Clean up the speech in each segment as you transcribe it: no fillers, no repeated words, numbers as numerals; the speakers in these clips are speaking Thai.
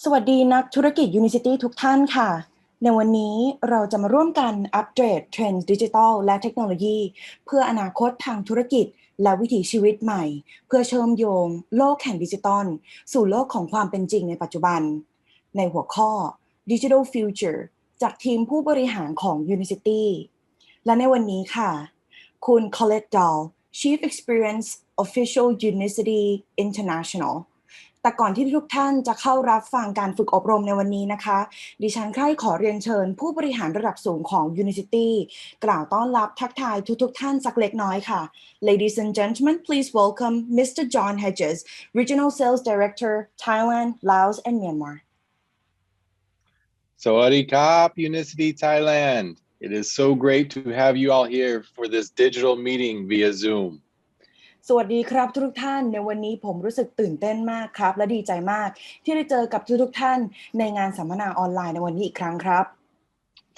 สวัสดีนักธุรกิจ Unicity ทุกท่านค่ะในวันนี้เราจะมาร่วมกันอัปเดตเทรนด์ดิจิทัลและเทคโนโลยีเพื่ออนาคตทางธุรกิจและวิถีชีวิตใหม่เพื่อเชื่อมโยงโลกแห่งดิจิทัลสู่โลกของความเป็นจริงในปัจจุบันในหัวข้อ Digital Future จากทีมผู้บริหารของ Unicity และในวันนี้ค่ะคุณ Colette Dahl Chief Experience Official Unicity Internationalแต่ก่อนที่ทุกท่านจะเข้ารับฟังการฝึกอบรมในวันนี้นะคะดิฉันใคร่ขอเรียนเชิญผู้บริหารระดับสูงของ Unicity กล่าวต้อนรับทักทายทุกท่านสักเล็กน้อยค่ะ Ladies and gentlemen, please welcome Mr. John Hedges, Regional Sales Director, Thailand, Laos and Myanmar. Sawadee Krap, Unicity Thailand. It is so great to have you all here for this digital meeting via Zoom.สวัสดีครับทุกท่านในวันนี้ผมรู้สึกตื่นเต้นมากครับและดีใจมากที่ได้เจอกับทุกท่านในงานสัมมนาออนไลน์ในวันนี้อีกครั้งครับ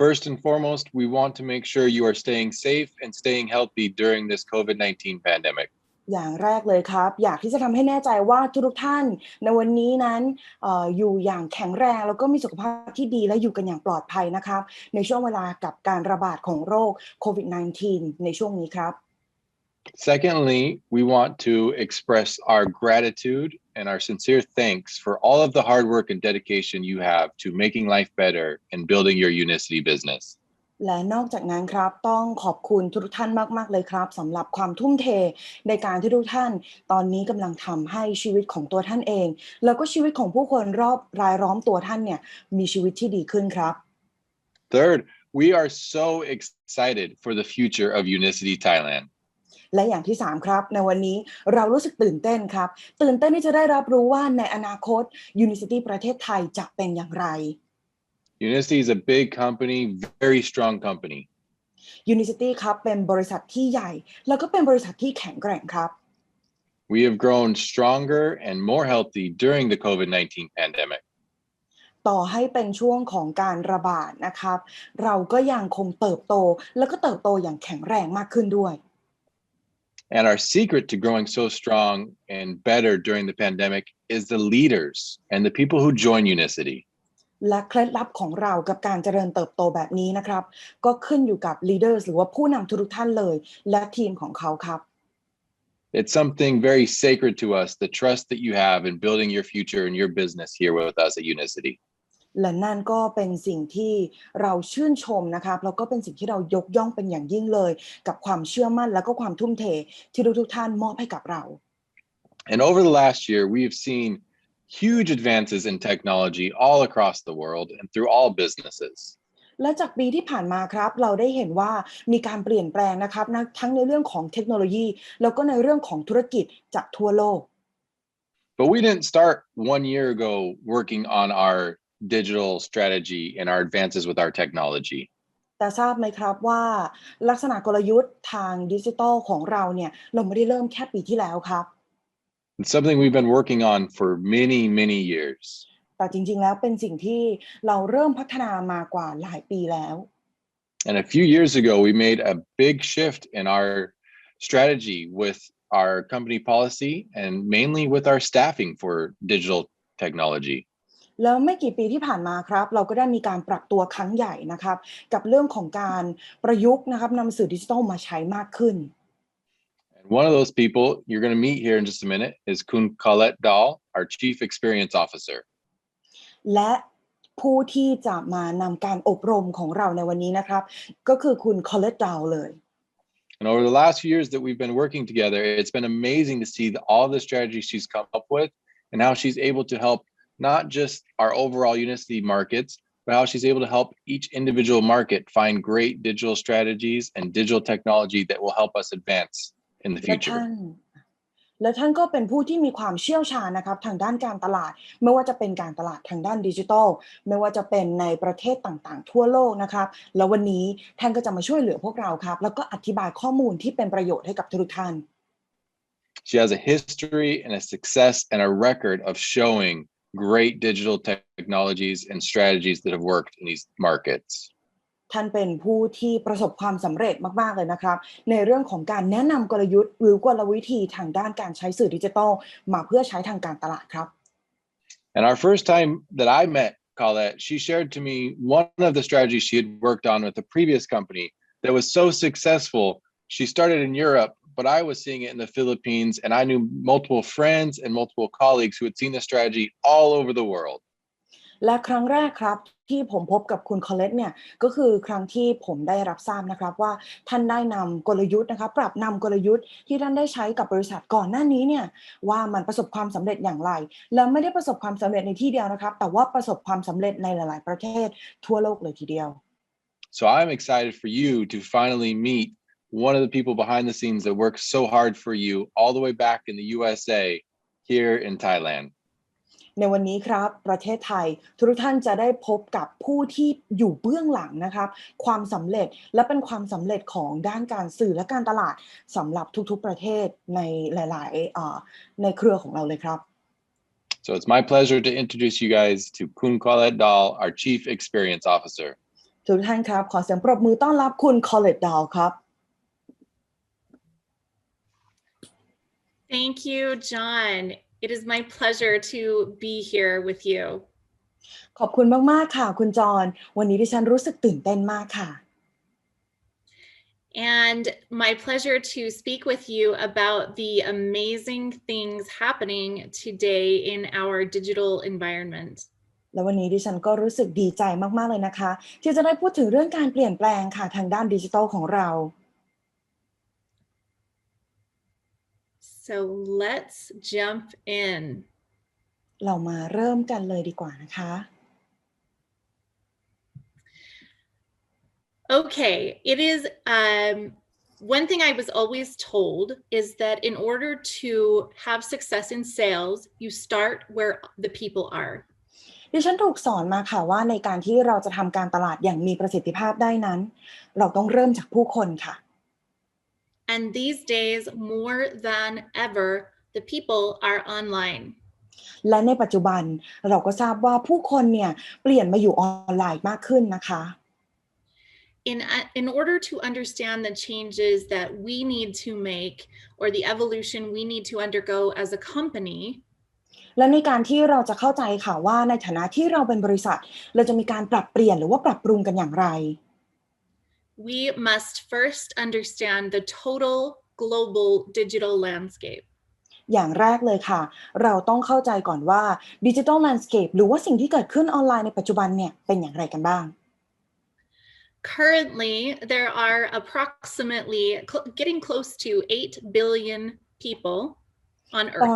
First and foremost, we want to make sure you are staying safe and staying healthy during this COVID-19 pandemic. อย่างแรกเลยครับอยากที่จะทำให้แน่ใจว่าทุกท่านในวันนี้นั้นอยู่อย่างแข็งแรงแล้วก็มีสุขภาพที่ดีและอยู่กันอย่างปลอดภัยนะครับในช่วงเวลากับการระบาดของโรคโควิด -19 ในช่วงนี้ครับ Secondly, we want to express our gratitude and our sincere thanks for all of the hard work and dedication you have to making life better and building your Unicity business. และนอกจากนั้นครับต้องขอบคุณทุกท่านมากๆเลยครับสำหรับความทุ่มเทในการที่ทุกท่านตอนนี้กำลังทำให้ชีวิตของตัวท่านเองแล้วก็ชีวิตของผู้คนรายล้อมตัวท่านเนี่ยมีชีวิตที่ดีขึ้นครับ Third, we are so excited for the future of Unicity Thailand.และอย่างที่3ครับในวันนี้เรารู้สึกตื่นเต้นครับตื่นเต้นที่จะได้รับรู้ว่าในอนาคต Unicity ประเทศไทยจะเป็นอย่างไร Unicity is a big company, very strong company. Unicity ครับเป็นบริษัทที่ใหญ่แล้วก็เป็นบริษัทที่แข็งแกร่งครับ We have grown stronger and more healthy during the COVID-19 pandemic. ต่อให้เป็นช่วงของการระบาดนะครับเราก็ยังคงเติบโตแล้วก็เติบโตอย่างแข็งแรงมากขึ้นด้วยAnd our secret to growing so strong and better during the pandemic is the leaders and the people who join Unicity. และเคล็ดลับของเรากับการเจริญเติบโตแบบนี้นะครับก็ขึ้นอยู่กับ leaders หรือว่าผู้นำทุกท่านเลยและทีมของเขาครับ It's something very sacred to us, the trust that you have in building your future and your business here with us at Unicity.และนั่นก็เป็นสิ่งที่เราชื่นชมนะครับแล้วก็เป็นสิ่งที่เรายกย่องเป็นอย่างยิ่งเลยกับความเชื่อมั่นและก็ความทุ่มเทที่ทุกท่านมอบให้กับเรา And over the last year, we have seen huge advances in technology all across the world and through all businesses. และจากปีที่ผ่านมาครับเราได้เห็นว่ามีการเปลี่ยนแปลงนะครับทั้งในเรื่องของเทคโนโลยีแล้วก็ในเรื่องของธุรกิจจากทั่วโลก But we didn't start 1 year ago working on our digital strategy and our advances with our technology. แต่ทราบไหมครับว่าลักษณะกลยุทธ์ทางดิจิทัลของเราเนี่ยเราไม่ได้เริ่มแค่ปีที่แล้วครับ It's something we've been working on for many years. แต่จริงๆแล้วเป็นสิ่งที่เราเริ่มพัฒนามากว่าหลายปีแล้ว And a few years ago, we made a big shift in our strategy with our company policy and mainly with our staffing for digital technology.แล้วไม่กี่ปีที่ผ่านมาครับเราก็ได้มีการปรับตัวครั้งใหญ่นะครับกับเรื่องของการประยุกต์นะครับนำสื่อดิจิทัลมาใช้มากขึ้น And one of those people you're going to meet here in just a minute is Kun Colette Dahl, our Chief Experience Officer. และผู้ที่จะมานำการอบรมของเราในวันนี้นะครับก็คือคุณ Colette Dahl เลย And over the last few years that we've been working together, it's been amazing to see all the strategies she's come up with and how she's able to help not just our overall Unicity markets, but how she's able to help each individual market find great digital strategies and digital technology that will help us advance in the future. และท่านก็เป็นผู้ที่มีความเชี่ยวชาญนะครับทางด้านการตลาดไม่ว่าจะเป็นการตลาดทางด้านดิจิทัลไม่ว่าจะเป็นในประเทศต่างๆทั่วโลกนะครับแล้ววันนี้ท่านก็จะมาช่วยเหลือพวกเราครับแล้วก็อธิบายข้อมูลที่เป็นประโยชน์ให้กับทุกท่าน She has a history and a success and a record of showing great digital technologies and strategies that have worked in these markets. ท่านเป็นผู้ที่ประสบความสำเร็จมากๆเลยนะครับในเรื่องของการแนะนำกลยุทธ์หรือกลวิธีทางด้านการใช้สื่อดิจิทัลมาเพื่อใช้ทางการตลาดครับ And our first time that I met Colette, she shared to me one of the strategies she had worked on with a previous company that was so successful. She started in Europe, but I was seeing it in the Philippines, and I knew multiple friends and multiple colleagues who had seen the strategy all over the world. และครั้งแรกครับที่ผมพบกับคุณคอลเลตเนี่ยก็คือครั้งที่ผมได้รับทราบนะครับว่าท่านได้นำกลยุทธ์นะครับปรับนำกลยุทธ์ที่ท่านได้ใช้กับบริษัทก่อนหน้านี้เนี่ยว่ามันประสบความสำเร็จอย่างไรและไม่ได้ประสบความสำเร็จในที่เดียวนะครับแต่ว่าประสบความสำเร็จในหลายๆประเทศทั่วโลกเลยทีเดียว So I'm excited for you to finally meet one of the people behind the scenes that works so hard for you all the way back in the USA here in Thailand. ในวันนี้ครับประเทศไทยทุกท่านจะได้พบกับผู้ที่อยู่เบื้องหลังนะครับความสำเร็จและเป็นความสำเร็จของด้านการสื่อและการตลาดสำหรับทุกๆประเทศในหลายๆในเครือของเราเลยครับ So it's my pleasure to introduce you guys to Kun Colette Dahl, our Chief Experience Officer. ทุกท่านครับขอเสียงปรบมือต้อนรับคุณ Colette Dahl ครับ Thank you, John. It is my pleasure to be here with you. ขอบคุณมากๆค่ะคุณจอนวันนี้ดิฉันรู้สึกตื่นเต้นมากค่ะ And my pleasure to speak with you about the amazing things happening today in our digital environment. และวันนี้ดิฉันก็รู้สึกดีใจมากๆเลยนะคะที่จะได้พูดถึงเรื่องการเปลี่ยนแปลงค่ะทางด้านดิจิทัลของเรา So let's jump in. เรามาเริ่มกันเลยดีกว่านะคะ Okay, it is one thing I was always told is that in order to have success in sales, you start where the people are. ดิฉันถูกสอนมาค่ะว่าในการที่เราจะทำการตลาดอย่างมีประสิทธิภาพได้นั้นเราต้องเริ่มจากผู้คนค่ะ And these days, more than ever, the people are online. และในปัจจุบันเราก็ทราบว่าผู้คนเนี่ยเปลี่ยนมาอยู่ออนไลน์มากขึ้นนะคะ In order to understand the changes that we need to make or the evolution we need to undergo as a company, และในการที่เราจะเข้าใจค่ะว่าในฐานะที่เราเป็นบริษัทเราจะมีการปรับเปลี่ยนหรือว่าปรับปรุงกันอย่างไร we must first understand the total global digital landscape. อย่างแรกเลยค่ะเราต้องเข้าใจก่อนว่า Digital Landscape หรือว่าสิ่งที่เกิดขึ้นออนไลน์ในปัจจุบันเนี่ยเป็นอย่างไรกันบ้าง Currently, there are approximately getting close to 8 billion people on Earth.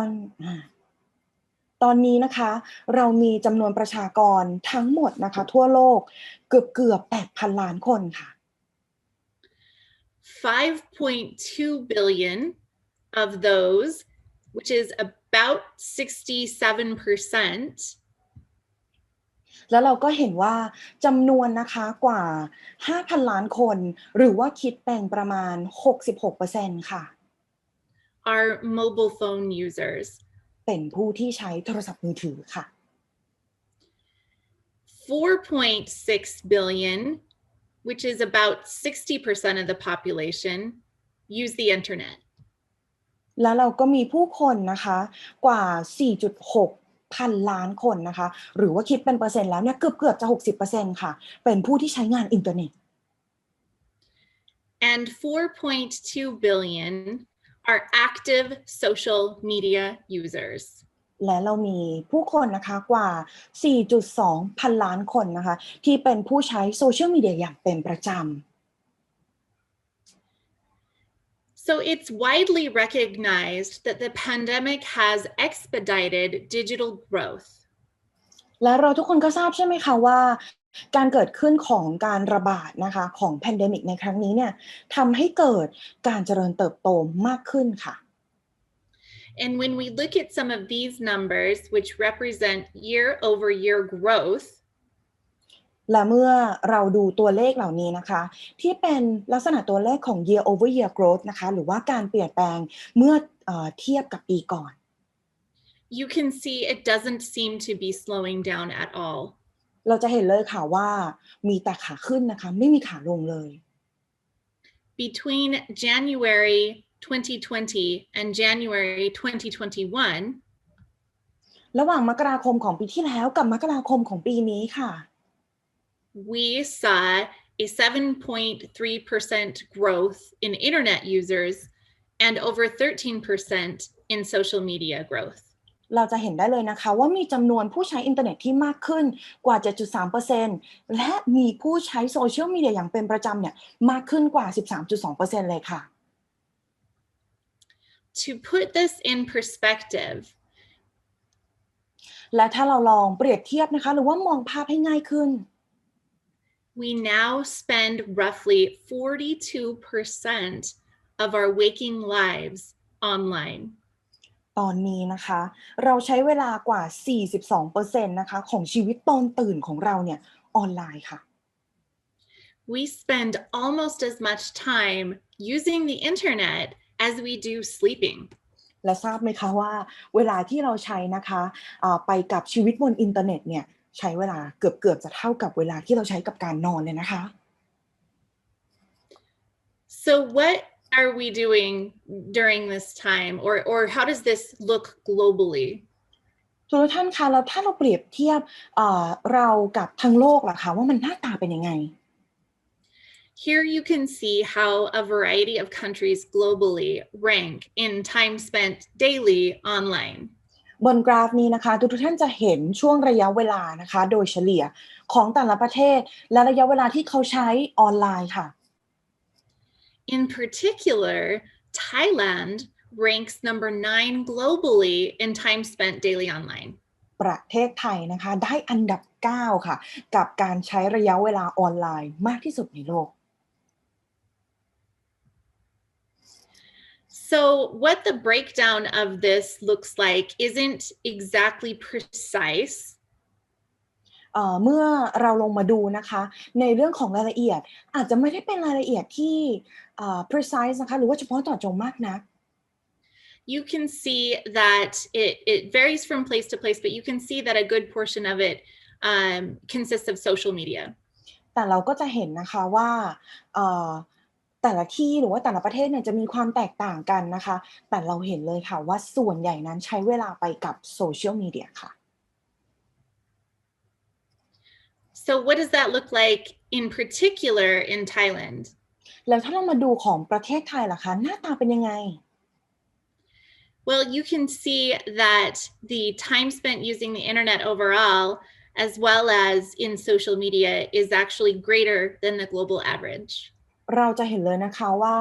ตอนนี้นะคะเรามีจำนวนประชากรทั้งหมดนะคะทั่วโลกเกือบ 8,000 ล้านคนค่ะ 5.2 billion of those, which is about 67%. แล้วเราก็เห็นว่าจำนวนนะคะกว่า 5,000 ล้านคนหรือว่าคิดเป็นประมาณ 66% ค่ะ are mobile phone users. เป็นผู้ที่ใช้โทรศัพท์มือถือค่ะ 4.6 billion, which is about 60% of the population, use the internet. แล้วเราก็มีผู้คนนะคะกว่า 4.6 พันล้านคนนะคะหรือว่าคิดเป็นเปอร์เซ็นต์แล้วเนี่ยเกือบจะ 60% ค่ะเป็นผู้ที่ใช้งานอินเทอร์เน็ต And 4.2 billion are active social media users. และเรามีผู้คนนะคะกว่า 4.2 พันล้านคนนะคะที่เป็นผู้ใช้โซเชียลมีเดียอย่างเป็นประจำ So it's widely recognized that the pandemic has expedited digital growth. และเราทุกคนก็ทราบใช่ไหมคะว่าการเกิดขึ้นของการระบาดนะคะของแพนเดมิกในครั้งนี้เนี่ยทำให้เกิดการเจริญเติบโตมากขึ้นค่ะ And when we look at some of these numbers, which represent year-over-year growth, และเมื่อเราดูตัวเลขเหล่านี้นะคะที่เป็นลักษณะตัวเลขของ year over year growth นะคะหรือว่าการเปลี่ยนแปลงเมื่อเทียบกับปีก่อน you can see it doesn't seem to be slowing down at all. เราจะเห็นเลยค่ะว่ามีแต่ขาขึ้นนะคะไม่มีขาลงเลย Between January 2020 and January 2021, ระหว่างมกราคมของปีที่แล้วกับมกราคมของปีนี้ค่ะ we saw a 7.3% growth in internet users and over 13% in social media growth. เราจะเห็นได้เลยนะคะว่ามีจำนวนผู้ใช้อินเทอร์เน็ตที่มากขึ้นกว่า 7.3% และมีผู้ใช้โซเชียลมีเดียอย่างเป็นประจำเนี่ยมากขึ้นกว่า 13.2% เลยค่ะ To put this in perspective, และถ้าเราลองเปรียบเทียบนะคะหรือว่ามองภาพให้ง่ายขึ้น we now spend roughly 42% of our waking lives online. ตอนนี้นะคะเราใช้เวลากว่า 42% นะคะของชีวิตตอนตื่นของเราเนี่ยออนไลน์ค่ะ We spend almost as much time using the internet as we do sleeping. และทราบไหมคะว่าเวลาที่เราใช้นะคะไปกับชีวิตบนอินเทอร์เน็ตเนี่ยใช้เวลาเกือบจะเท่ากับเวลาที่เราใช้กับการนอนเลยนะคะ So what are we doing during this time, or how does this look globally? ทุกท่านคะแล้วถ้าเราเปรียบเทียบเรากับทั้งโลกล่ะคะว่ามันหน้าตาเป็นยังไง Here you can see how a variety of countries globally rank in time spent daily online. บนกราฟนี้นะคะทุกท่านจะเห็นช่วงระยะเวลานะคะโดยเฉลี่ยของแต่ละประเทศและระยะเวลาที่เขาใช้ออนไลน์ค่ะ In particular, Thailand ranks number 9 globally in time spent daily online. ประเทศไทยนะคะได้อันดับ 9 ค่ะกับการใช้ระยะเวลาออนไลน์มากที่สุดในโลก So what the breakdown of this looks like isn't exactly precise. เมื่อเราลงมาดูนะคะในเรื่องของรายละเอียดอาจจะไม่ได้เป็นรายละเอียดที่precise นะคะหรือว่าเฉพาะเจาะจงมากนัก You can see that it varies from place to place, but you can see that a good portion of it consists of social media. แต่เราก็จะเห็นนะคะว่าแต่ละที่หรือว่าแต่ละประเทศเนี่ยจะมีความแตกต่างกันนะคะแต่เราเห็นเลยค่ะว่าส่วนใหญ่นั้นใช้เวลาไปกับโซเชียลมีเดียค่ะ So what does that look like in particular in Thailand? แล้วถ้าเรามาดูของประเทศไทยล่ะคะหน้าตาเป็นยังไง Well, you can see that the time spent using the internet overall, as well as in social media, is actually greater than the global average. เราจะเห็นเลยนะคะว่า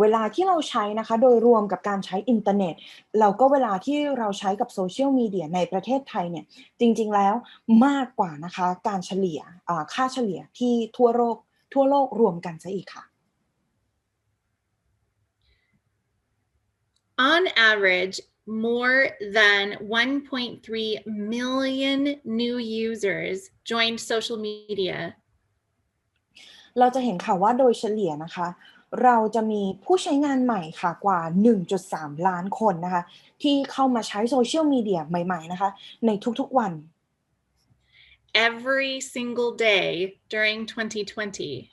เวลาที่เราใช้นะคะโดยรวมกับการใช้อินเทอร์เน็ตแล้วก็เวลาที่เราใช้กับโซเชียลมีเดียในประเทศไทยเนี่ยจริงๆแล้วมากกว่านะคะการเฉลี่ยค่าเฉลี่ยที่ทั่วโลกรวมกันซะอีกค่ะ On average, more than 1.3 million new users joined social media. เราจะเห็นค่ะว่าโดยเฉลี่ยนะคะเราจะมีผู้ใช้งานใหม่ค่ะกว่า 1.3 ล้านคนนะคะที่เข้ามาใช้โซเชียลมีเดียใหม่ๆนะคะในทุกๆวัน Every single day during 2020.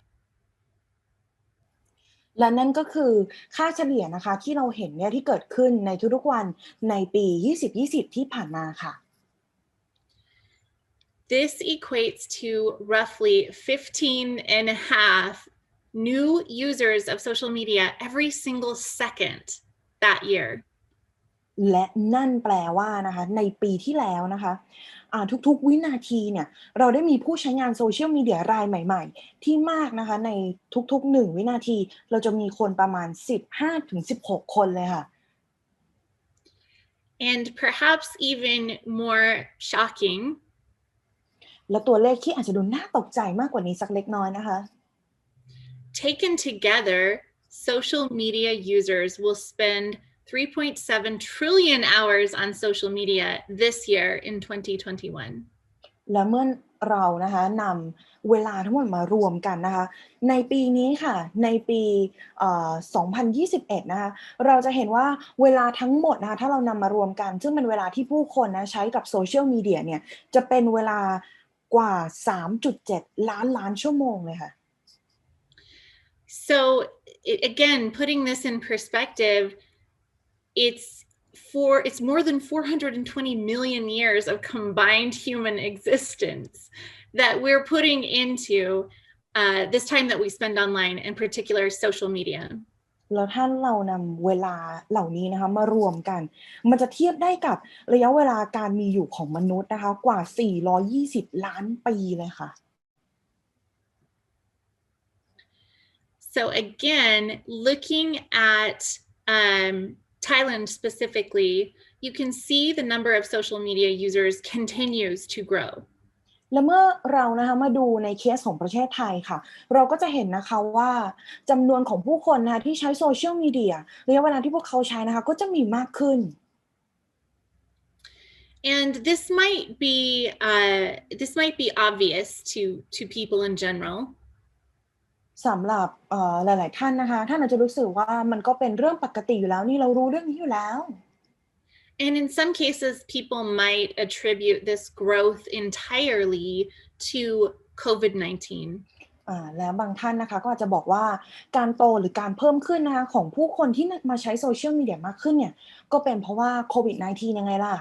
และนั่นก็คือค่าเฉลี่ยนะคะที่เราเห็นเนี่ยที่เกิดขึ้นในทุกๆวันในปี 2020 ที่ผ่านมาค่ะ This equates to roughly 15.5 new users of social media every single second that year. และนั่นแปลว่านะคะในปีที่แล้วนะคะทุกๆวินาทีเนี่ยเราได้มีผู้ใช้งานโซเชียลมีเดียรายใหม่ๆที่มากนะคะในทุกๆ1วินาทีเราจะมีคนประมาณ 15-16 คนเลยค่ะ And perhaps even more shocking, และตัวเลขที่อาจจะดูน่าตกใจมากกว่านี้สักเล็กน้อยนะคะ taken together, social media users will spend 3.7 trillion hours on social media this year in 2021. และเมื่อเรานะคะนำเวลาทั้งหมดมารวมกันนะคะในปีนี้ค่ะในปี2021นะคะเราจะเห็นว่าเวลาทั้งหมดนะคะถ้าเรานำมารวมกันซึ่งเป็นเวลาที่ผู้คนนะใช้กับโซเชียลมีเดียเนี่ยจะเป็นเวลากว่า 3.7 ล้านชั่วโมงเลยค่ะ So again, putting this in perspective, it's it's more than 420 million years of combined human existence that we're putting into this time that we spend online, in particular social media. แล้วถ้าเรานำเวลาเหล่านี้นะคะมารวมกันมันจะเทียบได้กับระยะเวลาการมีอยู่ของมนุษย์นะคะกว่า420ล้านปีเลยค่ะ So again, looking at Thailand specifically, you can see the number of social media users continues to grow. และเมื่อเรานะคะมาดูในเคสของประเทศไทยค่ะเราก็จะเห็นนะคะว่าจำนวนของผู้คนนะคะที่ใช้โซเชียลมีเดียระยะเวลาที่พวกเขาใช้นะคะก็จะมีมากขึ้น And this might be obvious to people in general. สำหรับหลายๆท่านนะคะท่านอาจจะรู้สึกว่ามันก็เป็นเรื่องปกติอยู่แล้วนี่เรารู้เรื่องนี้อยู่แล้ว And in some cases, people might attribute this growth entirely to COVID-19. แล้วบางท่านนะคะก็อาจจะบอกว่าการโตหรือการเพิ่มขึ้นนะคะของผู้คนที่มาใช้โซเชียลมีเดียมากขึ้นเนี่ยก็เป็นเพราะว่าโควิด -19 ยังไงล่ะ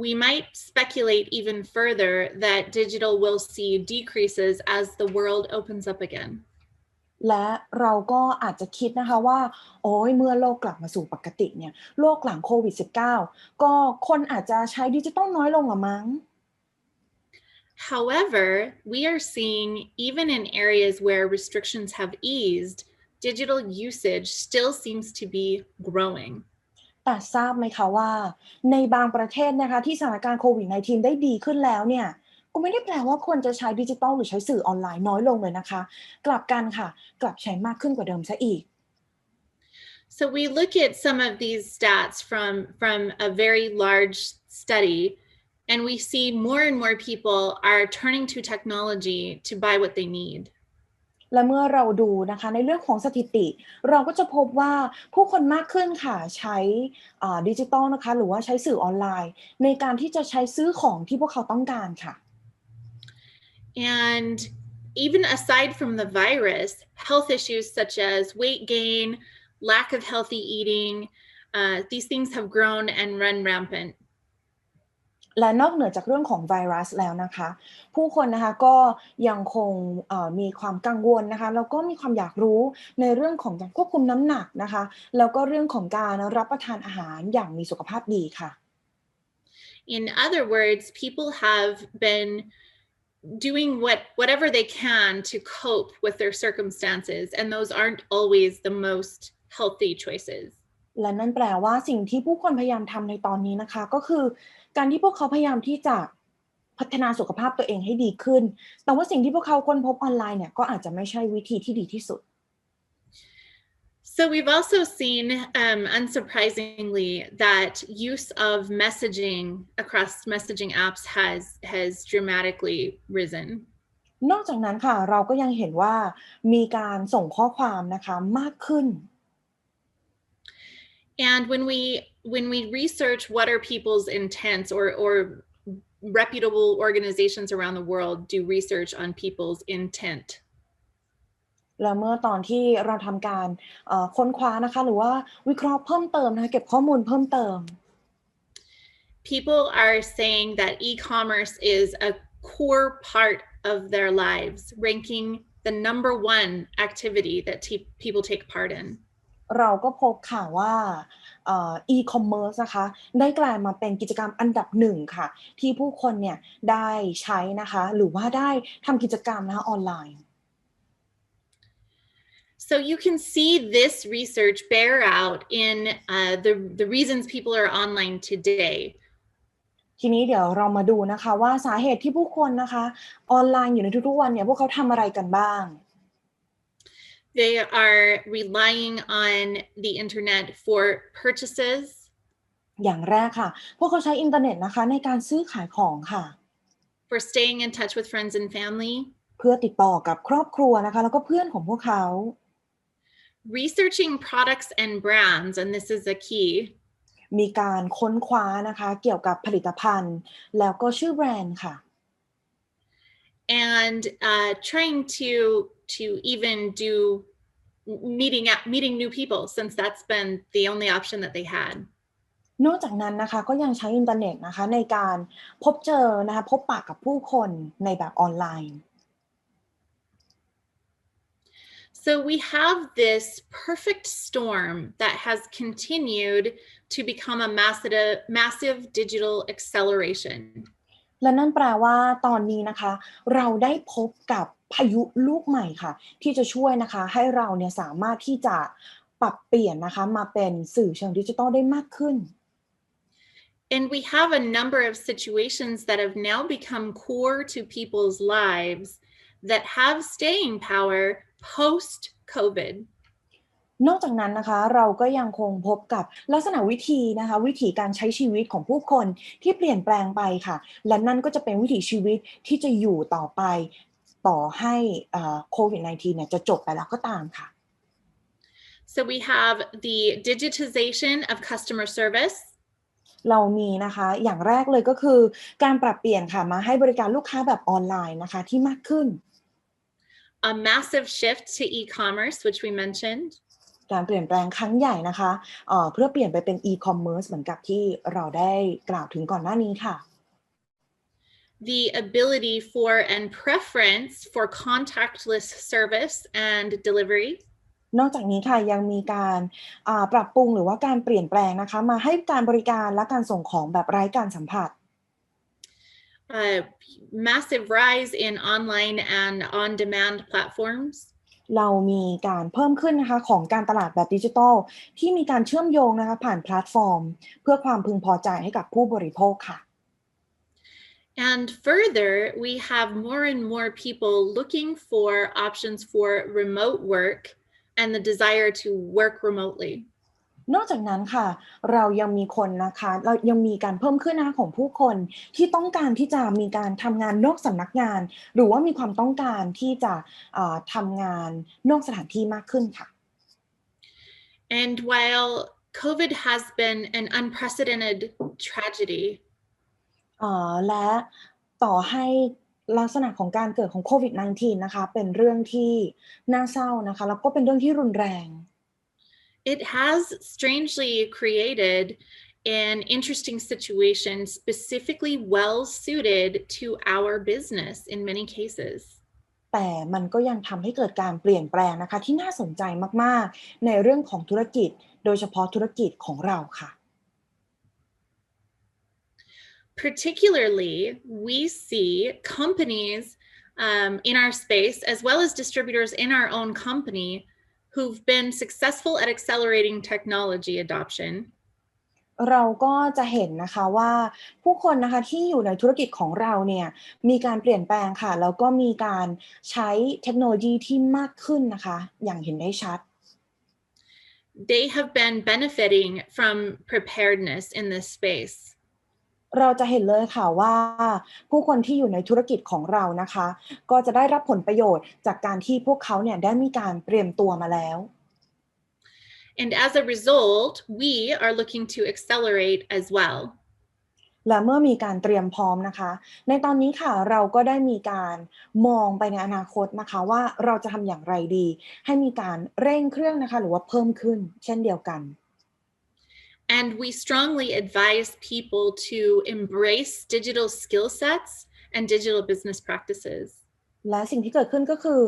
We might speculate even further that digital will see decreases as the world opens up again. และเราก็อาจจะคิดนะคะว่าโอ้ยเมื่อโลกกลับมาสู่ปกติเนี่ยโลกหลังโควิด -19 ก็คนอาจจะใช้ดิจิตอลน้อยลงหรือมั้ง However, we are seeing even in areas where restrictions have eased, digital usage still seems to be growing. แต่ทราบไหมคะว่าในบางประเทศนะคะที่สถานการณ์โควิด -19 ได้ดีขึ้นแล้วเนี่ยก็ไม่ได้แปลว่าคนจะใช้ดิจิตอลหรือใช้สื่อออนไลน์น้อยลงเลยนะคะกลับกันค่ะกลับใช้มากขึ้นกว่าเดิมซะอีก So we look at some of these stats from a very large study, and we see more and more people are turning to technology to buy what they need. และเมื่อเราดูนะคะในเรื่องของสถิติเราก็จะพบว่าผู้คนมากขึ้นค่ะใช้ดิจิตอลนะคะหรือว่าใช้สื่อออนไลน์ในการที่จะใช้ซื้อของที่พวกเขาต้องการค่ะ And even aside from the virus, health issues such as weight gain, lack of healthy eating, these things have grown and run rampant. และนอกเหนือจากเรื่องของไวรัสแล้วนะคะผู้คนนะคะก็ยังคงมีความกังวลนะคะแล้วก็มีความอยากรู้ในเรื่องของการควบคุมน้ำหนักนะคะแล้วก็เรื่องของการรับประทานอาหารอย่างมีสุขภาพดีค่ะ In other words, people have been doing whatever they can to cope with their circumstances, and those aren't always the most healthy choices. และนั่นแปลว่าสิ่งที่ผู้คนพยายามทำในตอนนี้นะคะก็คือการที่พวกเขาพยายามที่จะพัฒนาสุขภาพตัวเองให้ดีขึ้นแต่ว่าสิ่งที่พวกเขาค้นพบออนไลน์เนี่ยก็อาจจะไม่ใช่วิธีที่ดีที่สุด So we've also seen, unsurprisingly, that use of messaging across messaging apps has dramatically risen. นอกจากนั้นค่ะเราก็ยังเห็นว่ามีการส่งข้อความนะคะมากขึ้น And when we research what are people's intents, or reputable organizations around the world do research on people's intent. และเมื่อตอนที่เราทำการค้นคว้านะคะหรือว่าวิเคราะห์เพิ่มเติมนะคะเก็บข้อมูลเพิ่มเติม People are saying that e-commerce is a core part of their lives, ranking the number one activity that people take part in. เราก็พบค่ะว่าe-commerce นะคะได้กลายมาเป็นกิจกรรมอันดับหนึ่งค่ะที่ผู้คนเนี่ยได้ใช้นะคะหรือว่าได้ทำกิจกรรมนะคะออนไลน์ So you can see this research bear out in the reasons people are online today. ทีนี้เดี๋ยวเรามาดูนะคะว่าสาเหตุที่ผู้คนนะคะออนไลน์อยู่ในทุกๆวันเนี่ยพวกเขาทำอะไรกันบ้าง They are relying on the internet for purchases. อย่างแรกค่ะพวกเขาใช้อินเทอร์เน็ตนะคะในการซื้อขายของค่ะ For staying in touch with friends and family. เพื่อติดต่อกับครอบครัวนะคะแล้วก็เพื่อนของพวกเขา Researching products and brands, and this is a key. มีการค้นคว้านะคะเกี่ยวกับผลิตภัณฑ์แล้วก็ชื่อแบรนด์ค่ะ And trying to even do meeting new people, since that's been the only option that they had. นอกจากนั้นนะคะก็ยังใช้อินเทอร์เน็ตนะคะในการพบเจอนะคะพบปะกับผู้คนในแบบออนไลน์ So we have this perfect storm that has continued to become a massive digital acceleration. และนั่นแปลว่าตอนนี้นะคะเราได้พบกับพายุลูกใหม่ค่ะที่จะช่วยนะคะให้เราเนี่ยสามารถที่จะปรับเปลี่ยนนะคะมาเป็นสื่อเชิงดิจิทัลได้มากขึ้น And we have a number of situations that have now become core to people's lives that have staying power post-COVID. นอกจากนั้นนะคะเราก็ยังคงพบกับลักษณะวิธีนะคะวิธีการใช้ชีวิตของผู้คนที่เปลี่ยนแปลงไปค่ะและนั่นก็จะเป็นวิถีชีวิตที่จะอยู่ต่อไปต่อให้โควิด -19 เนี่ยจะจบไปแล้วก็ตามค่ะ So we have the digitization of customer service. เรามีนะคะอย่างแรกเลยก็คือการปรับเปลี่ยนค่ะมาให้บริการลูกค้าแบบออนไลน์นะคะที่มากขึ้น A massive shift to e-commerce, which we mentioned. การเปลี่ยนแปลงครั้งใหญ่นะคะเพื่อเปลี่ยนไปเป็น e-commerce เหมือนกับที่เราได้กล่าวถึงก่อนหน้านี้ค่ะ The ability for and preference for contactless service and delivery. นอกจากนี้ค่ะยังมีการปรับปรุงหรือว่าการเปลี่ยนแปลงนะคะมาให้การบริการและการส่งของแบบไร้การสัมผัส Massive rise in online and on-demand platforms. เรามีการเพิ่มขึ้นนะคะของการตลาดแบบดิจิทัลที่มีการเชื่อมโยงนะคะผ่านแพลตฟอร์มเพื่อความพึงพอใจให้กับผู้บริโภคค่ะ And further, we have more and more people looking for options for remote work and the desire to work remotely. นอกจากนั้นค่ะเรายังมีคนนะคะเรายังมีการเพิ่มขึ้นนะคะของผู้คนที่ต้องการที่จะมีการทำงานนอกสำนักงานหรือว่ามีความต้องการที่จะทำงานนอกสถานที่มากขึ้นค่ะ And while COVID has been an unprecedented tragedy, และต่อให้ลักษณะของการเกิดของโควิด -19 นะคะเป็นเรื่องที่น่าเศร้านะคะแล้วก็เป็นเรื่องที่รุนแรง it has strangely created an interesting situation specifically well suited to our business in many cases. แต่มันก็ยังทำให้เกิดการเปลี่ยนแปลงนะคะที่น่าสนใจมากๆในเรื่องของธุรกิจโดยเฉพาะธุรกิจของเราค่ะ Particularly, we see companies in our space, as well as distributors in our own company, who've been successful at accelerating technology adoption. เราก็จะเห็นนะคะว่าผู้คนนะคะที่อยู่ในธุรกิจของเราเนี่ยมีการเปลี่ยนแปลงค่ะแล้วก็มีการใช้เทคโนโลยีที่มากขึ้นนะคะอย่างเห็นได้ชัด They have been benefiting from preparedness in this space. เราจะเห็นเลยค่ะว่าผู้คนที่อยู่ในธุรกิจของเรานะคะก็จะได้รับผลประโยชน์จากการที่พวกเขาเนี่ยได้มีการเตรียมตัวมาแล้ว And as a result, we are looking to accelerate as well. และเมื่อมีการเตรียมพร้อมนะคะในตอนนี้ค่ะเราก็ได้มีการมองไปในอนาคตนะคะว่าเราจะทำอย่างไรดีให้มีการเร่งเครื่องนะคะหรือว่าเพิ่มขึ้นเช่นเดียวกัน And we strongly advise people to embrace digital skill sets and digital business practices. และสิ่งที่เกิดขึ้นก็คือ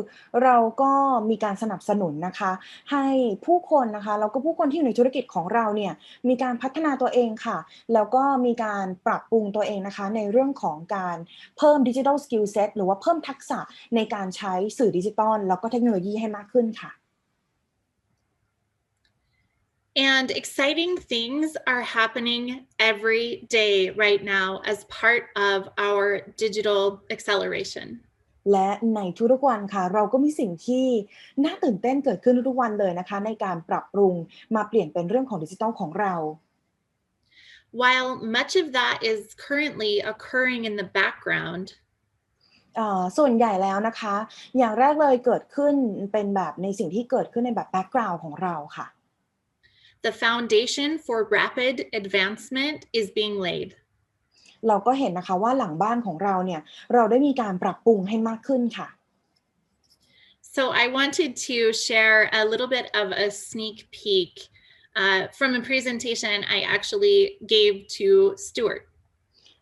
เราก็มีการสนับสนุนนะคะให้ผู้คนนะคะแล้วก็ผู้คนที่อยู่ในธุรกิจของเราเนี่ยมีการพัฒนาตัวเองค่ะแล้วก็มีการปรับปรุงตัวเองนะคะในเรื่องของการเพิ่ม Digital Skill Set หรือว่าเพิ่มทักษะในการใช้สื่อดิจิทัลแล้วก็เทคโนโลยีให้มากขึ้นค่ะ And exciting things are happening every day right now as part of our digital acceleration. และในทุกๆวันค่ะเราก็มีสิ่งที่น่าตื่นเต้นเกิดขึ้นทุกๆวันเลยนะคะในการปรับปรุงมาเปลี่ยนเป็นเรื่องของดิจิทัลของเรา While much of that is currently occurring in the background, ส่วนใหญ่แล้วนะคะอย่างแรกเลยเกิดขึ้นเป็นแบบในสิ่งที่เกิดขึ้นในแบบ background ของเราค่ะ the foundation for rapid advancement is being laid. เราก็เห็นนะคะว่าหลังบ้านของเราเนี่ยเราได้มีการปรับปรุงให้มากขึ้นค่ะ So I wanted to share a little bit of a sneak peek from a presentation I actually gave to Stuart.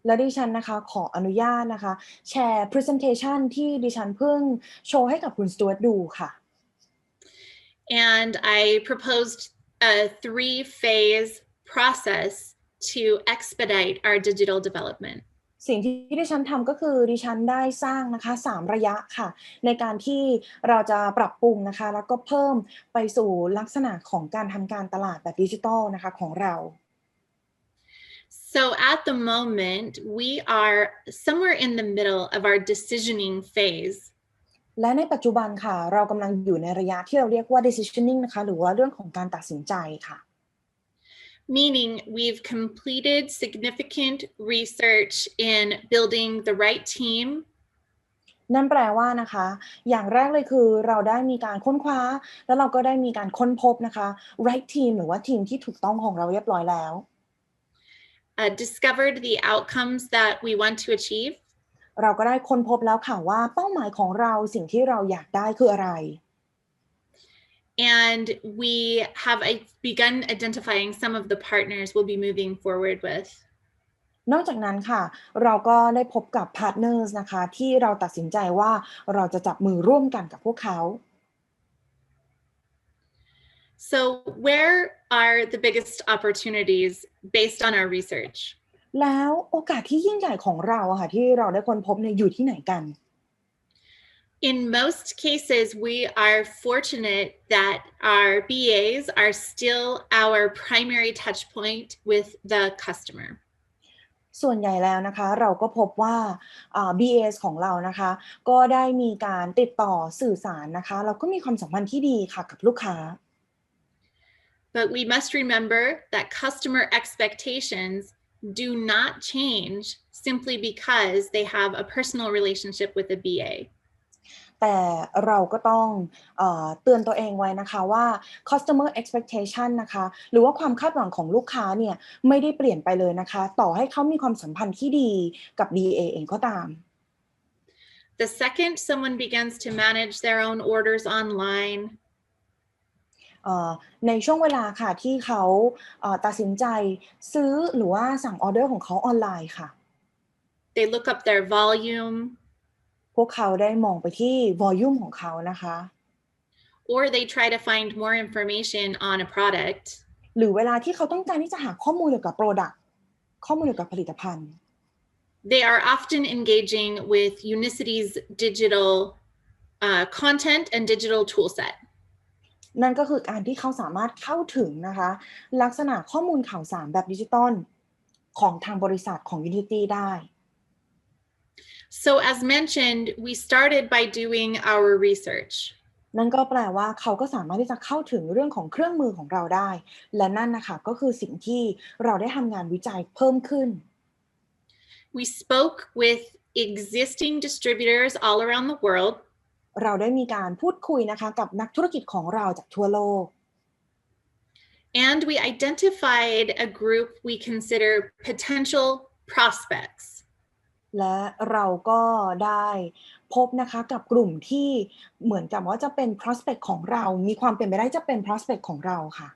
และดิฉันนะคะขออนุญาตนะคะแชร์ presentation ที่ดิฉันเพิ่งโชว์ให้กับคุณสจ๊วตดูค่ะ And I proposed a 3-phase process to expedite our digital development. สิ่งที่ดิฉันทำก็คือดิฉันได้สร้างนะคะ3ระยะค่ะในการที่เราจะปรับปรุงนะคะแล้วก็เพิ่มไปสู่ลักษณะของการทำการตลาดแบบดิจิทัลนะคะของเรา So at the moment we are somewhere in the middle of our decisioning phase. และในปัจจุบันค่ะเรากำลังอยู่ในระยะที่เราเรียกว่า decisioning นะคะหรือว่าเรื่องของการตัดสินใจค่ะ Meaning we've completed significant research in building the right team. นั่นแปลว่านะคะอย่างแรกเลยคือเราได้มีการค้นคว้าแล้วเราก็ได้มีการค้นพบนะคะ right team หรือว่าทีมที่ถูกต้องของเราเรียบร้อยแล้ว Discovered the outcomes that we want to achieve. เราก็ได้ค้นพบแล้วค่ะว่าเป้าหมายของเราสิ่งที่เราอยากได้คืออะไร And we have begun identifying some of the partners we'll be moving forward with. นอกจากนั้นค่ะเราก็ได้พบกับ partners นะคะที่เราตัดสินใจว่าเราจะจับมือร่วมกันกับพวกเขา So where are the biggest opportunities based on our research? แล้วโอกาสที่ยิ่งใหญ่ของเราค่ะที่เราได้ค้นพบเนี่ยอยู่ที่ไหนกัน In most cases, we are fortunate that our BAs are still our primary touch point with the customer. ส่วนใหญ่แล้วนะคะเราก็พบว่า BAs ของเรานะคะก็ได้มีการติดต่อสื่อสารนะคะแล้วก็มีความสัมพันธ์ที่ดีค่ะกับลูกค้า But we must remember that customer expectations do not change simply because they have a personal relationship with a BA. แต่เราก็ต้องเตือนตัวเองไว้นะคะว่า customer expectation นะคะหรือว่าความคาดหวังของลูกค้าเนี่ยไม่ได้เปลี่ยนไปเลยนะคะต่อให้เขามีความสัมพันธ์ที่ดีกับ BA เองก็ตาม The second someone begins to manage their own orders online, ในช่วงเวลาค่ะที่เขาตัดสินใจซื้อหรือว่าสั่งออเดอร์ของเขาออนไลน์ค่ะ they look up their volume, พวกเขาได้มองไปที่ volume ของเขานะคะ or they try to find more information on a product. หรือเวลาที่เขาต้องการที่จะหาข้อมูลเกี่ยวกับ product ข้อมูลเกี่ยวกับผลิตภัณฑ์ They are often engaging with Unicity's digital content and digital toolset. นั่นก็คือการที่เขาสามารถเข้าถึงนะคะลักษณะข้อมูลข่าวสารแบบดิจิตอลของทางบริษัทของ Unicity ได้ So as mentioned, we started by doing our research. นั่นก็แปลว่าเขาก็สามารถที่จะเข้าถึงเรื่องของเครื่องมือของเราได้และนั่นนะคะก็คือสิ่งที่เราได้ทำงานวิจัยเพิ่มขึ้น We spoke with existing distributors all around the world. เราได้มีการพูดคุยนะคะกับนักธุรกิจของเราจากทั่วโลก And we identified a group we consider potential prospects. และเราก็ได้พบนะคะกับกลุ่มที่เหมือนกับว่าจะเป็น prospect ของเรามีความเป็นไปได้จะเป็น prospect ของเราค่ะ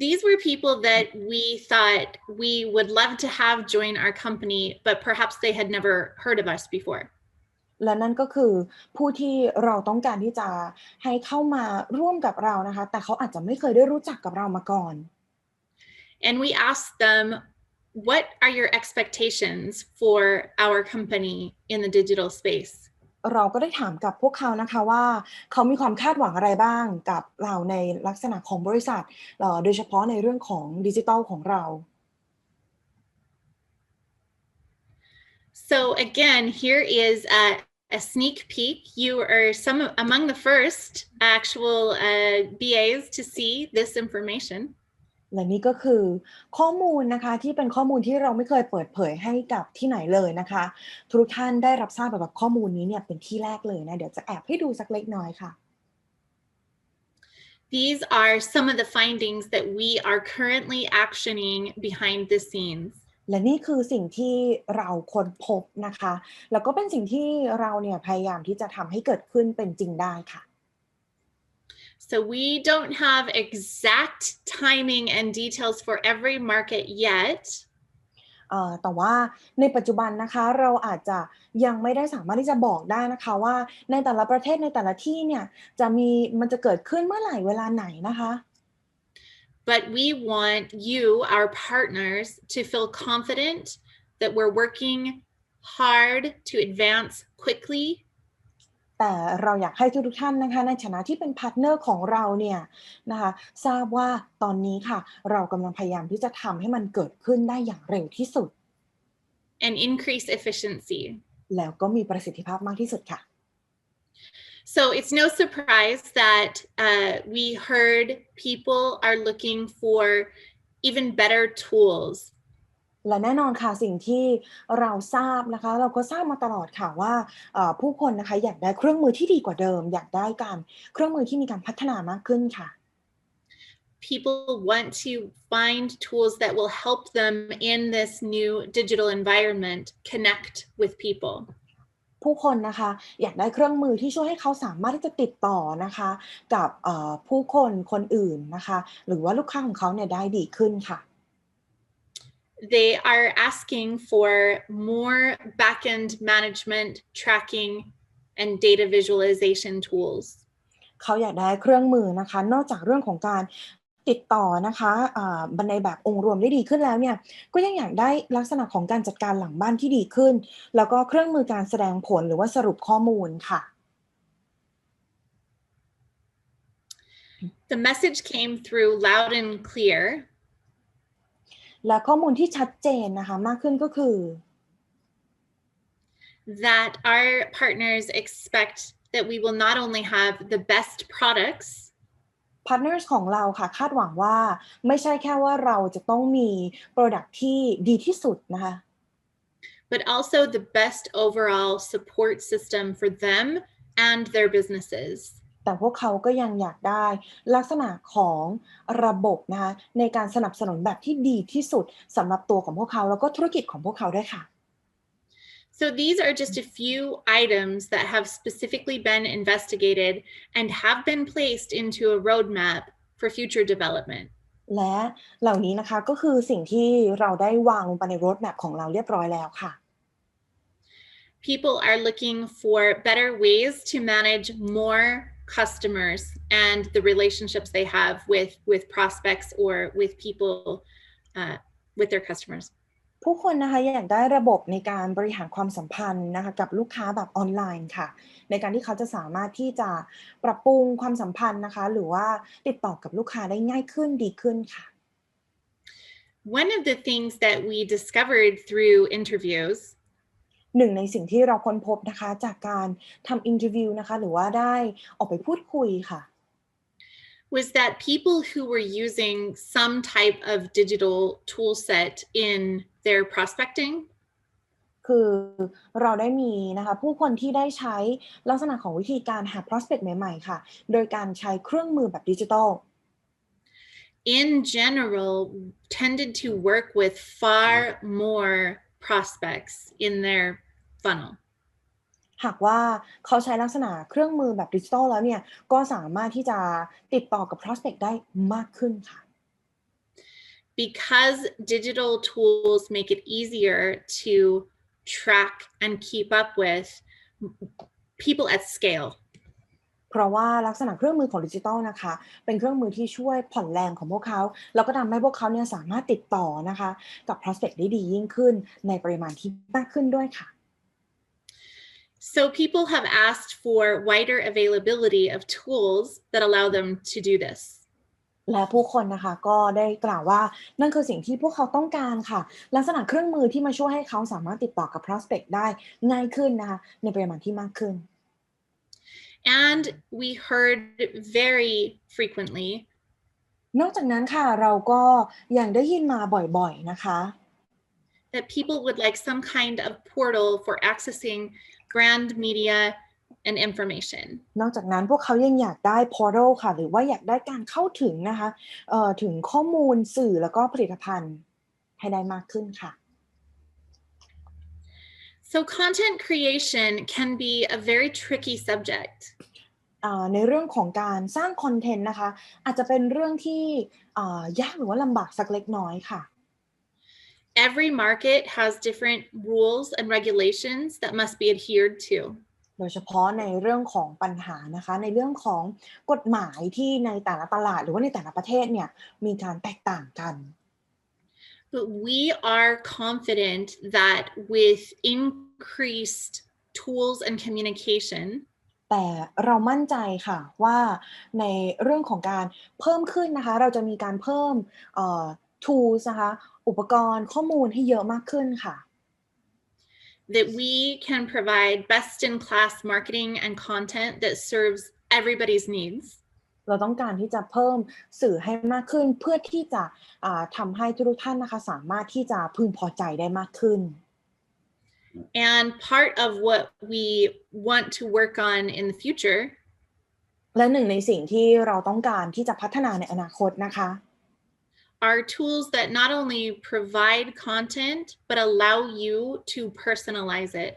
These were people that we thought we would love to have join our company, but perhaps they had never heard of us before. และนั่นก็คือผู้ที่เราต้องการที่จะให้เข้ามาร่วมกับเรานะคะแต่เขาอาจจะไม่เคยได้รู้จักกับเรามาก่อน And we asked them, what are your expectations for our company in the digital space? เราก็ได้ถามกับพวกเขานะคะว่าเขามีความคาดหวังอะไรบ้างกับเราในลักษณะของบริษัทโดยเฉพาะในเรื่องของดิจิทัลของเรา So again, here is a sneak peek. You are some among the first actual BAs to see this information. และนี่ก็คือข้อมูลนะคะที่เป็นข้อมูลที่เราไม่เคยเปิดเผยให้กับที่ไหนเลยนะคะทุกท่านได้รับทราบแบบข้อมูลนี้เนี่ยเป็นที่แรกเลยนะเดี๋ยวจะแอบให้ดูสักเล็กน้อยค่ะ These are some of the findings that we are currently actioning behind the scenes. และนี่คือสิ่งที่เราค้นพบนะคะแล้วก็เป็นสิ่งที่เราเนี่ยพยายามที่จะทำให้เกิดขึ้นเป็นจริงได้ค่ะ So we don't have exact timing and details for every market yet. แต่ว่าในปัจจุบันนะคะเราอาจจะยังไม่ได้สามารถที่จะบอกได้นะคะว่าในแต่ละประเทศในแต่ละที่เนี่ยมันจะเกิดขึ้นเมื่อไหร่เวลาไหนนะคะ But we want you, our partners, to feel confident that we're working hard to advance quickly. แต่เราอยากให้ทุกท่านนะคะในฐานะที่เป็นพาร์ทเนอร์ของเราเนี่ยนะคะทราบว่าตอนนี้ค่ะเรากำลังพยายามที่จะทำให้มันเกิดขึ้นได้อย่างเร็วที่สุด and increase efficiency. แล้วก็มีประสิทธิภาพมากที่สุดค่ะ So it's no surprise that we heard people are looking for even better tools. และแน่นอนค่ะสิ่งที่เราทราบนะคะเราก็ทราบมาตลอดค่ะว่าผู้คนนะคะอยากได้เครื่องมือที่ดีกว่าเดิมอยากได้เครื่องมือที่มีการพัฒนามากขึ้นค่ะ People want to find tools that will help them in this new digital environment connect with people. ผู้คนนะคะอยากได้เครื่องมือที่ช่วยให้เขาสามารถที่จะติดต่อนะคะกับผู้คนอื่นนะคะหรือว่าลูกค้าของเขาเนี่ยได้ดีขึ้นค่ะ They are asking for more back-end management, tracking, and data visualization tools. เขาอยากได้เครื่องมือนะคะนอกจากเรื่องของการติดต่อนะคะในแบบองค์รวมได้ดีขึ้นแล้วเนี่ยก็ยังอยากได้ลักษณะของการจัดการหลังบ้านที่ดีขึ้นแล้วก็เครื่องมือการแสดงผลหรือว่าสรุปข้อมูลค่ะ The message came through loud and clear. และข้อมูลที่ชัดเจนนะคะมากขึ้นก็คือ that our partners expect that we will not only have the best products, partners ของเราค่ะคาดหวังว่าไม่ใช่แค่ว่าเราจะต้องมี product ที่ดีที่สุดนะคะ but also the best overall support system for them and their businesses. แต่พวกเขาก็ยังอยากได้ลักษณะของระบบนะคะในการสนับสนุนแบบที่ดีที่สุดสำหรับตัวของพวกเขาแล้วก็ธุรกิจของพวกเขาด้วยค่ะ So these are just a few items that have specifically been investigated and have been placed into a roadmap for future development. และเหล่านี้นะคะก็คือสิ่งที่เราได้วางลงไปใน roadmap ของเราเรียบร้อยแล้วค่ะ People are looking for better ways to manage more customers and the relationships they have with prospects or with people with their customers. ผู้คนนะคะอยากได้ระบบในการบริหารความสัมพันธ์นะคะกับลูกค้าแบบออนไลน์ค่ะในการที่เขาจะสามารถที่จะปรับปรุงความสัมพันธ์นะคะหรือว่าติดต่อกับลูกค้าได้ง่ายขึ้นดีขึ้นค่ะ One of the things that we discovered through interviews หนึ่งในสิ่งที่เราค้นพบนะคะจากการทำอินเทอร์วิวนะคะหรือว่าได้ออกไปพูดคุยค่ะ was that people who were using some type of digital tool set in their prospecting คือเราได้มีนะคะผู้คนที่ได้ใช้ลักษณะของวิธีการหา prospect ใหม่ๆค่ะโดยการใช้เครื่องมือแบบดิจิทัล in general tended to work with far more prospects in their funnel หากว่าเขาใช้ลักษณะเครื่องมือแบบดิจิทัลแล้วเนี่ยก็สามารถที่จะติดต่อกับ prospect ได้มากขึ้นค่ะ because digital tools make it easier to track and keep up with people at scale เพราะว่าลักษณะเครื่องมือของดิจิทัลนะคะเป็นเครื่องมือที่ช่วยผ่อนแรงของพวกเขาแล้วก็ทำให้พวกเขาเนี่ยสามารถติดต่อนะคะกับ prospect ได้ดียิ่งขึ้นในปริมาณที่มากขึ้นด้วยค่ะ So people have asked for wider availability of tools that allow them to do this. และผู้คนนะคะก็ได้กล่าวว่านั่นคือสิ่งที่พวกเขาต้องการค่ะลักษณะเครื่องมือที่มาช่วยให้เขาสามารถติดต่อกับ prospect ได้ง่ายขึ้นนะคะในปริมาณที่มากขึ้น And we heard very frequently นอกจากนั้นค่ะเราก็ยังได้ยินมาบ่อยๆนะคะ that people would like some kind of portal for accessing brand media and information นอกจากนั้นพวกเขายังอยากได้ portal ค่ะหรือว่าอยากได้การเข้าถึงนะคะถึงข้อมูลสื่อแล้วก็ผลิตภัณฑ์ให้ได้มากขึ้นค่ะ So content creation can be a very tricky subject ในเรื่องของการสร้างคอนเทนต์นะคะอาจจะเป็นเรื่องที่ยากหรือว่าลำบากสักเล็กน้อยค่ะ Every market has different rules and regulations that must be adhered to. โดยเฉพาะในเรื่องของปัญหานะคะในเรื่องของกฎหมายที่ในแต่ละตลาดหรือว่าในแต่ละประเทศเนี่ยมีการแตกต่างกัน But we are confident that with increased tools and communication, แต่เรามั่นใจค่ะว่าในเรื่องของการเพิ่มขึ้นนะคะเราจะมีการเพิ่มtools นะคะอุปกรณ์ข้อมูลให้เยอะมากขึ้นค่ะ that we can provide best-in-class marketing and content that serves everybody's needs. เราต้องการที่จะเพิ่มสื่อให้มากขึ้นเพื่อที่จะทำให้ทุกท่านนะคะสามารถที่จะพึงพอใจได้มากขึ้น And part of what we want to work on in the future และหนึ่งในสิ่งที่เราต้องการที่จะพัฒนาในอนาคตนะคะ are tools that not only provide content but allow you to personalize it.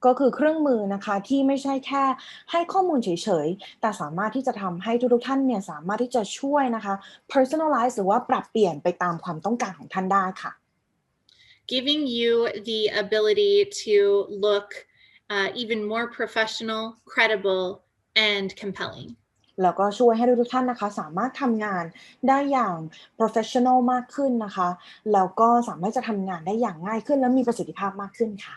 ก็คือเครื่องมือนะคะที่ไม่ใช่แค่ให้ข้อมูลเฉยๆแต่สามารถที่จะทำให้ทุกท่านเนี่ยสามารถที่จะช่วยนะคะ personalize หรือว่าปรับเปลี่ยนไปตามความต้องการของท่านได้ค่ะ Giving you the ability to look even more professional, credible, and compelling. แล้วก็ช่วยให้ทุกท่านนะคะสามารถทำงานได้อย่าง professional มากขึ้นนะคะแล้วก็สามารถจะทำงานได้อย่างง่ายขึ้นและมีประสิทธิภาพมากขึ้นค่ะ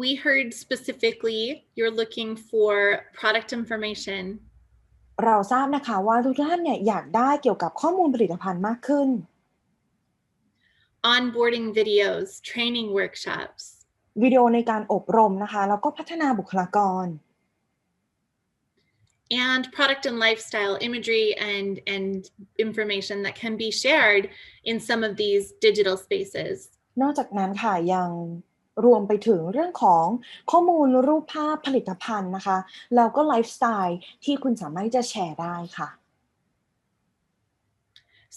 We heard specifically you're looking for product information. เราทราบนะคะว่าทุกท่านเนี่ยอยากได้เกี่ยวกับข้อมูลผลิตภัณฑ์มากขึ้น Onboarding videos, training workshops. วิดีโอในการอบรมนะคะแล้วก็พัฒนาบุคลากร And product and lifestyle imagery and information that can be shared in some of these digital spaces. นอกจากนั้นค่ะยังรวมไปถึงเรื่องของข้อมูลรูปภาพผลิตภัณฑ์นะคะแล้วก็ไลฟ์สไตล์ที่คุณสามารถจะแชร์ได้ค่ะ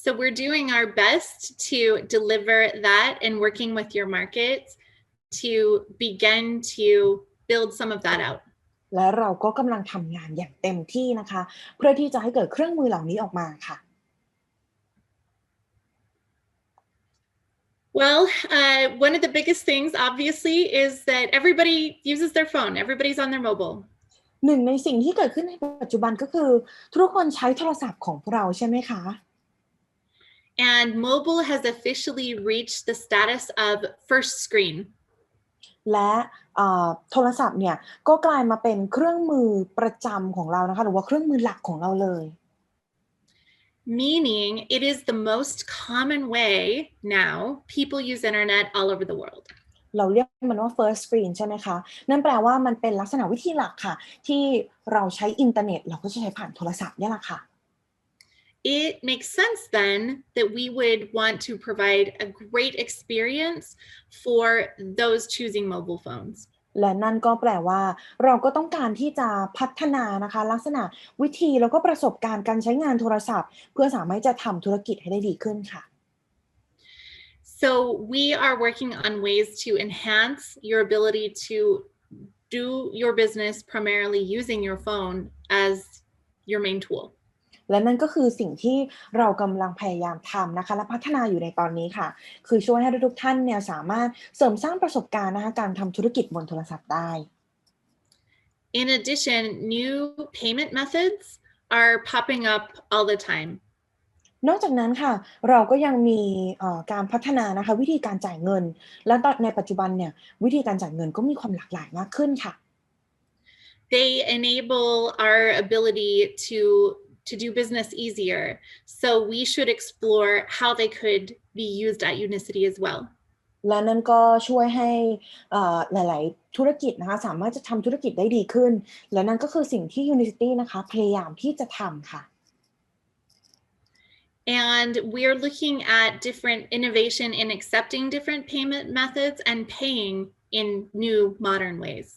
So we're doing our best to deliver that and working with your markets to begin to build some of that out. และเราก็กำลังทำงานอย่างเต็มที่นะคะเพื่อที่จะให้เกิดเครื่องมือเหล่านี้ออกมาค่ะ Well, one of the biggest things, obviously, is that everybody uses their phone. Everybody's on their mobile. หนึ่งในสิ่งที่เกิดขึ้นในปัจจุบันก็คือทุกคนใช้โทรศัพท์ของเราใช่ไหมคะ And mobile has officially reached the status of first screen. และโทรศัพท์เนี่ยก็กลายมาเป็นเครื่องมือประจำของเรานะคะหรือว่าเครื่องมือหลักของเราเลย Meaning it is the most common way now people use internet all over the world. เราเรียกมันว่า first screen ใช่ไหมคะนั่นแปลว่ามันเป็นลักษณะวิธีหลักค่ะที่เราใช้อินเทอร์เน็ตเราก็จะใช้ผ่านโทรศัพท์นี่แหละค่ะ It makes sense then that we would want to provide a great experience for those choosing mobile phones. และนั่นก็แปลว่าเราก็ต้องการที่จะพัฒนานะคะลักษณะวิธีแล้วก็ประสบการณ์การใช้งานโทรศัพท์เพื่อสามารถจะทำธุรกิจให้ได้ดีขึ้นค่ะ So we are working on ways to enhance your ability to do your business primarily using your phone as your main tool. และนั่นก็คือสิ่งที่เรากำลังพยายามทำนะคะและพัฒนาอยู่ในตอนนี้ค่ะคือช่วยให้ทุกท่านเนี่ยสามารถเสริมสร้างประสบการณ์นะคะการทำธุรกิจบนโทรศัพท์ได้ In addition, new payment methods are popping up all the time. นอกจากนั้นค่ะเราก็ยังมีการพัฒนานะคะวิธีการจ่ายเงินและในปัจจุบันเนี่ยวิธีการจ่ายเงินก็มีความหลากหลายมากขึ้นค่ะ They enable our ability to do business easier. So we should explore how they could be used at Unicity as well. และนั่นก็ช่วยให้หลายๆธุรกิจนะคะสามารถจะทำธุรกิจได้ดีขึ้นและนั่นก็คือสิ่งที่ Unicity นะคะพยายามที่จะทำค่ะ And we're looking at different innovation in accepting different payment methods and paying in new modern ways.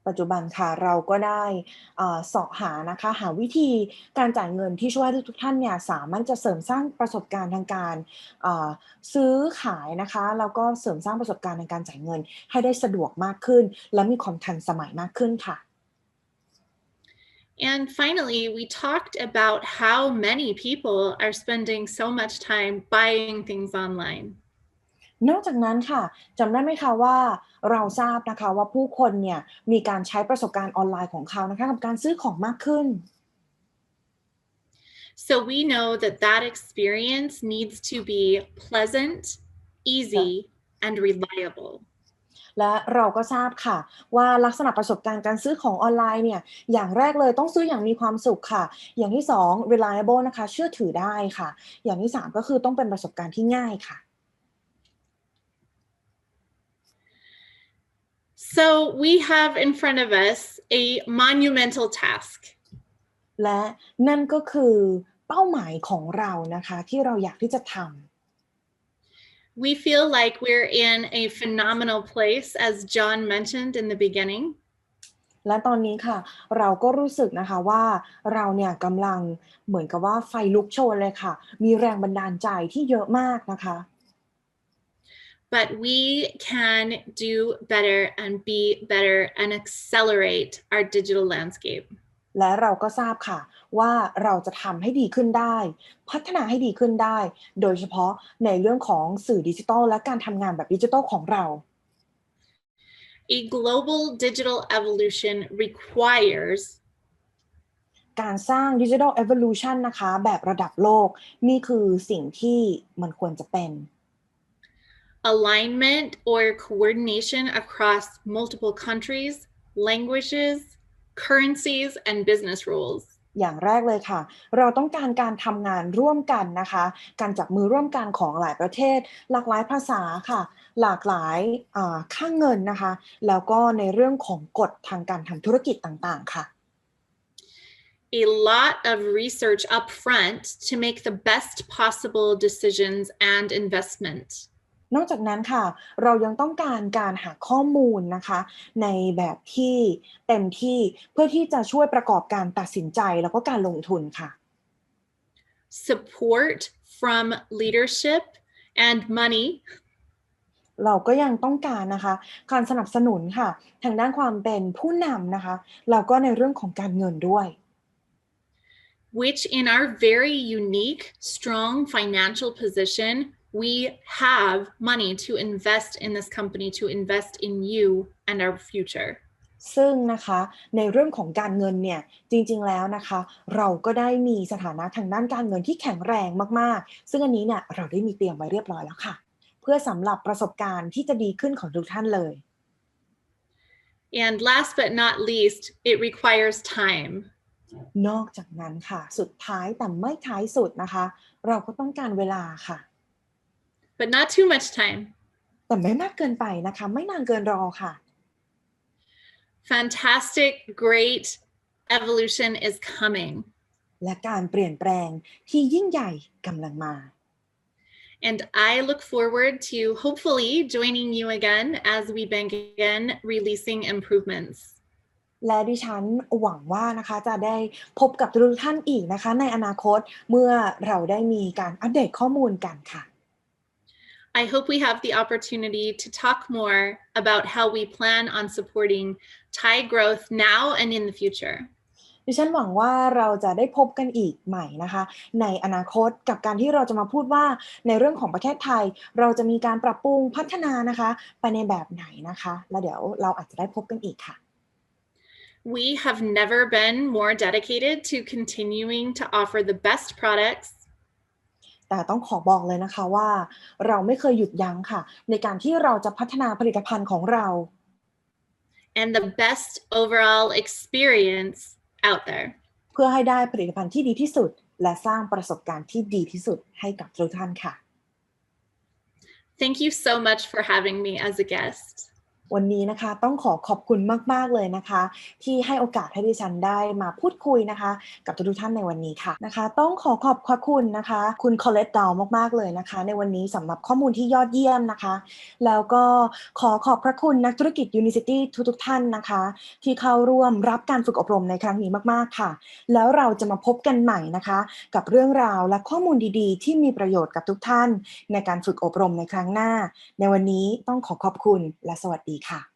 ปัจจุบันค่ะเราก็ได้เสาะหานะคะหาวิธีการจ่ายเงินที่ช่วยให้ทุกท่านเนี่ยสามารถจะเสริมสร้างประสบการณ์ทางการซื้อขายนะคะแล้วก็เสริมสร้างประสบการณ์ในการจ่ายเงินให้ได้สะดวกมากขึ้นและมีความทันสมัยมากขึ้นค่ะ And finally, we talked about how many people are spending so much time buying things online. นอกจากนั้นค่ะจำได้ไหมคะว่าเราทราบนะคะว่าผู้คนเนี่ยมีการใช้ประสบการณ์ออนไลน์ของเขานะคะกับการซื้อของมากขึ้น So we know that that experience needs to be pleasant, easy, and reliable. และเราก็ทราบค่ะว่าลักษณะประสบการณ์การซื้อของออนไลน์เนี่ยอย่างแรกเลยต้องซื้ออย่างมีความสุขค่ะอย่างที่สอง reliable นะคะเชื่อถือได้ค่ะอย่างที่สามก็คือต้องเป็นประสบการณ์ที่ง่ายค่ะ So we have in front of us a monumental task. และนั่นก็คือเป้าหมายของเรานะคะที่เราอยากที่จะทำ We feel like we're in a phenomenal place, as John mentioned in the beginning. และตอนนี้ค่ะเราก็รู้สึกนะคะว่าเราเนี่ยกำลังเหมือนกับว่าไฟลุกโชนเลยค่ะมีแรงบันดาลใจที่เยอะมากนะคะ But we can do better and be better and accelerate our digital landscape. และเราก็ทราบค่ะว่าเราจะทำให้ดีขึ้นได้พัฒนาให้ดีขึ้นได้โดยเฉพาะในเรื่องของสื่อดิจิทัลและการทำงานแบบดิจิทัลของเรา A global digital evolution requires การสร้าง Digital Evolution นะคะแบบระดับโลกนี่คือสิ่งที่มันควรจะเป็น alignment or coordination across multiple countries, languages, currencies, and business rules. อย่างแรกเลยค่ะเราต้องการการทำงานร่วมกันนะคะการจับมือร่วมกันของหลายประเทศหลากหลายภาษาค่ะหลากหลายค่าเงินนะคะแล้วก็ในเรื่องของกฎทางการทำธุรกิจต่างๆค่ะ A lot of research up front to make the best possible decisions and investment. นอกจากนั้นค่ะเรายังต้องการหาข้อมูลนะคะในแบบที่เต็มที่เพื่อที่จะช่วยประกอบการตัดสินใจแล้วก็การลงทุนค่ะ Support from leadership and money. เราก็ยังต้องการนะคะการสนับสนุนค่ะทางด้านความเป็นผู้นำนะคะแล้วก็ในเรื่องของการเงินด้วย Which in our very unique, strong financial position, we have money to invest in this company, to invest in you and our future. ซึ่งนะคะในเรื่องของการเงินเนี่ยจริงๆแล้วนะคะเราก็ได้มีสถานะทางด้านการเงินที่แข็งแรงมากๆซึ่งอันนี้เนี่ยเราได้มีเตรียมไว้เรียบร้อยแล้วค่ะเพื่อสำหรับประสบการณ์ที่จะดีขึ้นของทุกท่านเลย And last but not least, it requires time. นอกจากนั้นค่ะสุดท้ายแต่ไม่ท้ายสุดนะคะเราก็ต้องการเวลาค่ะ But not too much time. แต่ไม่มากเกินไปนะคะไม่นานเกินรอค่ะ Fantastic, great evolution is coming. และการเปลี่ยนแปลงที่ยิ่งใหญ่กำลังมา And I look forward to hopefully joining you again as we begin releasing improvements. และดิฉันหวังว่านะคะจะได้พบกับทุกท่านอีกนะคะในอนาคตเมื่อเราได้มีการอัปเดตข้อมูลกันค่ะ I hope we have the opportunity to talk more about how we plan on supporting Thai growth now and in the future. ดิฉันหวังว่าเราจะได้พบกันอีกใหม่นะคะในอนาคตกับการที่เราจะมาพูดว่าในเรื่องของประเทศไทยเราจะมีการปรับปรุงพัฒนานะคะไปในแบบไหนนะคะแล้วเดี๋ยวเราอาจจะได้พบกันอีกค่ะ We have never been more dedicated to continuing to offer the best products. แต่ต้องขอบอกเลยนะคะว่าเราไม่เคยหยุดยั้งค่ะในการที่เราจะพัฒนาผลิตภัณฑ์ของเรา and the best overall experience out there. เพื่อให้ได้ผลิตภัณฑ์ที่ดีที่สุดและสร้างประสบการณ์ที่ดีที่สุดให้กับทุกท่านค่ะ Thank you so much for having me as a guest. วันนี้นะคะต้องขอบคุณมากๆเลยนะคะที่ให้โอกาสให้ดิฉันได้มาพูดคุยนะคะกับทุกท่านในวันนี้ค่ะนะคะต้องขอบพระคุณนะคะคุณ Colette Dahl มากๆเลยนะคะในวันนี้สำหรับข้อมูลที่ยอดเยี่ยมนะคะแล้วก็ขอบพระคุณนักธุรกิจ Unicity ทุกท่านนะคะที่เข้าร่วมรับการฝึกอบรมในครั้งนี้มากๆค่ะแล้วเราจะมาพบกันใหม่นะคะกับเรื่องราวและข้อมูลดีๆที่มีประโยชน์กับทุกท่านในการฝึกอบรมในครั้งหน้าในวันนี้ต้องขอบคุณและสวัสดีค่ะ